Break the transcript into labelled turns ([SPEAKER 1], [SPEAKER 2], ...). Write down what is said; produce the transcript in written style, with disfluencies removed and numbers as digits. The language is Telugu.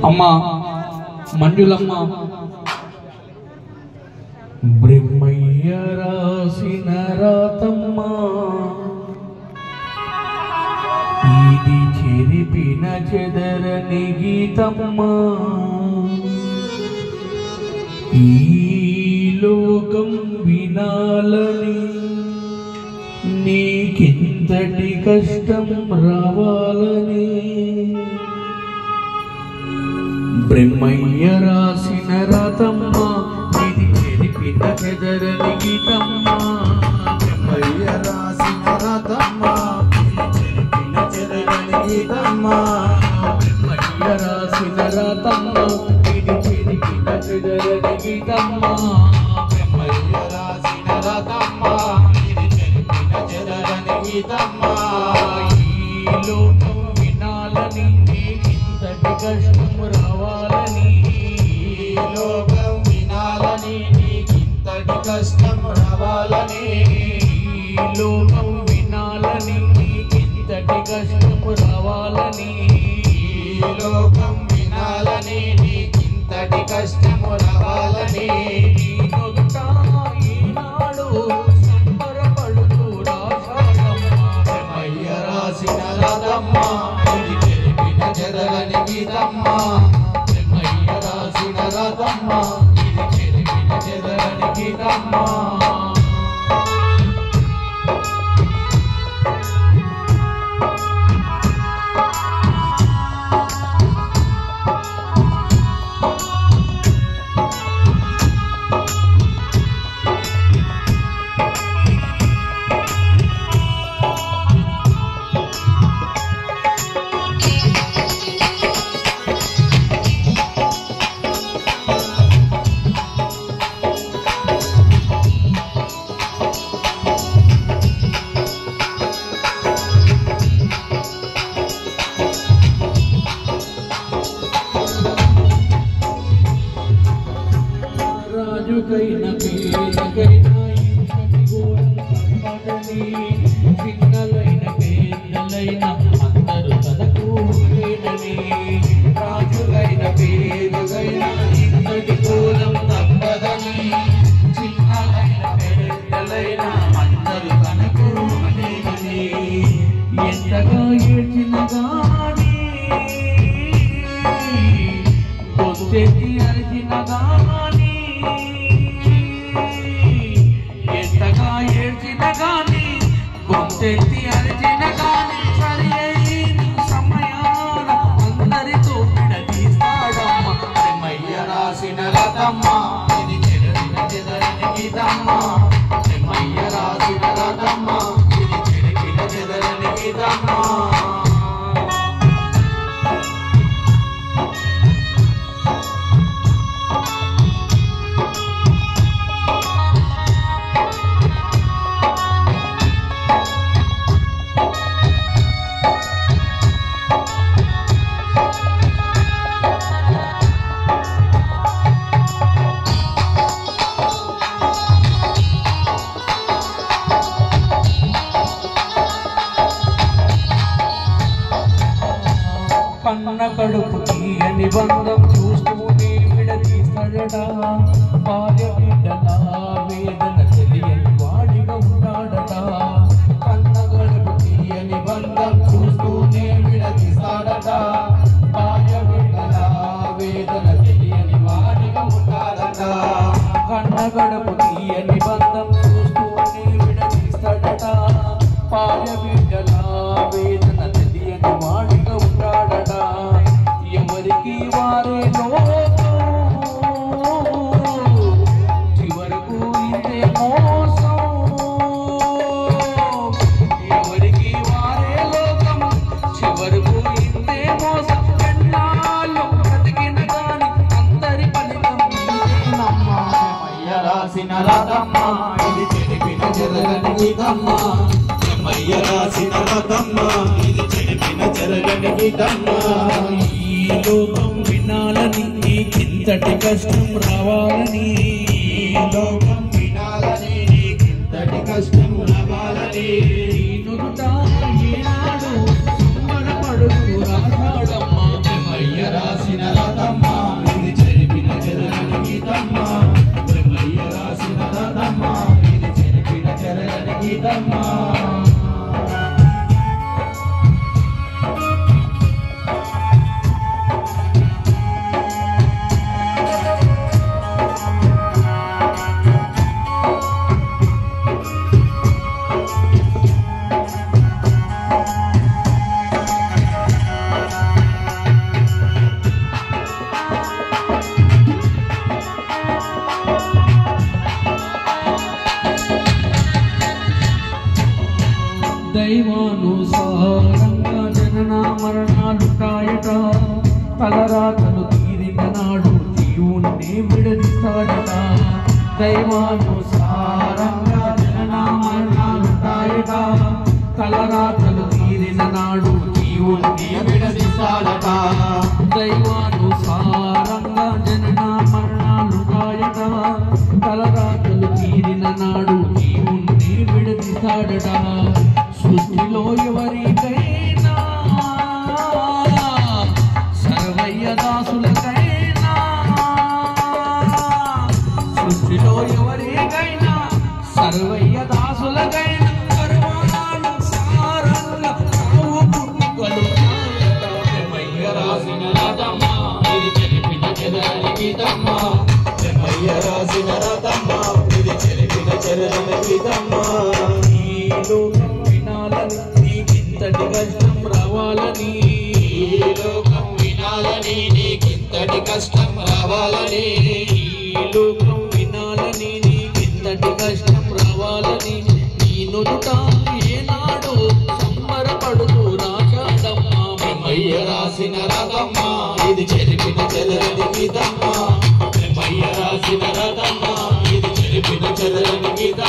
[SPEAKER 1] అమ్మ మంజులమ్మ బ్రహ్మయ్య రాసిన రాతమ్మ ఇది చెరిపిన చెదరని గీతమ్మ ఈ లోకం వినాలని నీకింతటి కష్టం రావాలని బ్రహ్మయ్య రాసిన రాతమ్మ ఇది చెరిపిన చెదరని గీతమ్మ
[SPEAKER 2] బ్రహ్మయ్య రాసిన రాతమ్మ ఇది చెరిపిన చెదరని గీతమ్మ
[SPEAKER 1] బ్రహ్మయ్య రాసిన రాతమ్మ ఇది చెరిపిన చెదరని గీతమ్మ
[SPEAKER 2] బ్రహ్మయ్య రాసిన రాతమ్మ ఇది చెరిపిన చెదరని గీతమ్మ
[SPEAKER 1] ఈ లోకం వినాలని నీకింతటి కష్టం రావాలని
[SPEAKER 2] ఈ లోకం వినాలని నీకింతటి కష్టం రావాలని
[SPEAKER 1] ఈ లోకం వినాలని నీకింతటి కష్టం రావాలని
[SPEAKER 2] ఈ లోకం వినాలని నీకింతటి కష్టం రావాలని
[SPEAKER 1] నీనొద్ద ఈనాడు సంబరపడుతూ రాశాడమ్మ
[SPEAKER 2] బ్రహ్మయ్య రాసిన రాతమ్మ ఇది చెరిపిన చెదరని గీతమ్మ బ్రహ్మయ్య రాసిన రాతమ్మ ఇది చెరిపిన చెదరని గీతమ్మ
[SPEAKER 1] రాజుకైన పేరుకైన ఇంతటి ఘోరం కనబడని పిన్నలైన పేర్లైన అందరూ తనకు లేనని
[SPEAKER 2] రాజులైన పేరుగైన ఇంతటి ఘోరం తప్పదని చిన్నలైన పెద్దలైన అందరూ తనకు లేనని
[SPEAKER 1] ఎంతగా ఏడ్చిన గాని గొంతెత్తి అరిచిన గాని ఎంతగా ఏడ్చిన గాని గొంతెత్తి అరిచిన గాని సరి అయిన సమయాన అందరితో విడదీస్తాడమ్మ
[SPEAKER 2] బ్రహ్మయ్య రాసిన రాతమ్మ ఇది చెరిపిన చెదరని గీతమ్మ బ్రహ్మయ్య రాసిన రాతమ్మ ఇది చెరిపిన చెదరని గీతమ్మ
[SPEAKER 1] కన్న కడుపు తీయని బంధం చూస్తూనే విడదీస్తాడట భార్య బిడ్డల వేదన తెలియని వాడిగా ఉన్నాడట
[SPEAKER 2] కన్న కడుపు తీయని బంధం చూస్తూనే విడదీస్తాడట భార్య బిడ్డల వేదన తెలియని వాడిగా ఉంటాడట
[SPEAKER 1] కన్న కడుపు తీయని బంధం చూస్తూనే విడదీస్తాడట భార్య బిడ్డల వేదన తెలియని వాడిగా ఉంటాడట ఎవరికి వారే చివరకు ఇంతే మోసం ఎవరికి వారే లోకం చివరకు ఇంతే మోసం ఎన్నాళ్ళు బ్రతికిన గాని అందరి ఫలితం ఇంతేనమ్మ
[SPEAKER 2] బ్రహ్మయ్య రాసిన రాతమ్మ ఇది చెరిపిన చెదరని గీతమ్మ బ్రహ్మయ్య రాసిన రాతమ్మ ఇది చెరిపిన చెదరని గీతమ్మ
[SPEAKER 1] ఈ లోకం వినాలని నీకింతటి కష్టం రావాలని
[SPEAKER 2] ఈ లోకం వినాలని నీకింతటి కష్టం రావాలని
[SPEAKER 1] నుదుట ఈనాడు సంబరపడుతూ రాశాడమ్మ
[SPEAKER 2] బ్రహ్మయ్య
[SPEAKER 1] తలరాతలు తీరిన నాడు జీవుణ్ణి విడదీస్తాడట దైవానుసారంగా జనన మరణాలుంటాయట తలరాతలు తీరిన నాడు జీవుణ్ణి విడదీస్తాడట దైవానుసారంగా జనన మరణాలుంటాయట తలరాతలు తీరిన నాడు జీవుణ్ణి విడదీస్తాడట సృష్టిలో ఎవరికైనా సర్వయ్య దాసులకైనా సృష్టిలో ఎవరికైనా సర్వయ్య దాసులకైనా సర్వానుసారంగా సావు పుట్టుకలు బ్రహ్మయ్య రాసిన రాతమ్మ ఇది చెరిపిన చెరని గీతమ్మ
[SPEAKER 2] బ్రహ్మయ్య రాసిన రాతమ్మ ఇది చెరిపిన చెరని గీతమ్మ
[SPEAKER 1] ఈ లోకం వినాలని నీకింతటి కష్టం రావాలని
[SPEAKER 2] ఈ లోకం వినాలని నీకింతటి కష్టం రావాలని
[SPEAKER 1] ఈ లోకం వినాలని నీకింతటి కష్టం రావాలని నీ నుదుట ఏనాడు సంబరపడుతూ రాశాడమ్మా
[SPEAKER 2] బ్రహ్మయ్య రాసిన రాతమ్మ ఇది చెరిపిన చెరని గీతమ్మ బ్రహ్మయ్య రాసిన రాతమ్మ ఇది చెరిపిన చెరని గీతమ్మ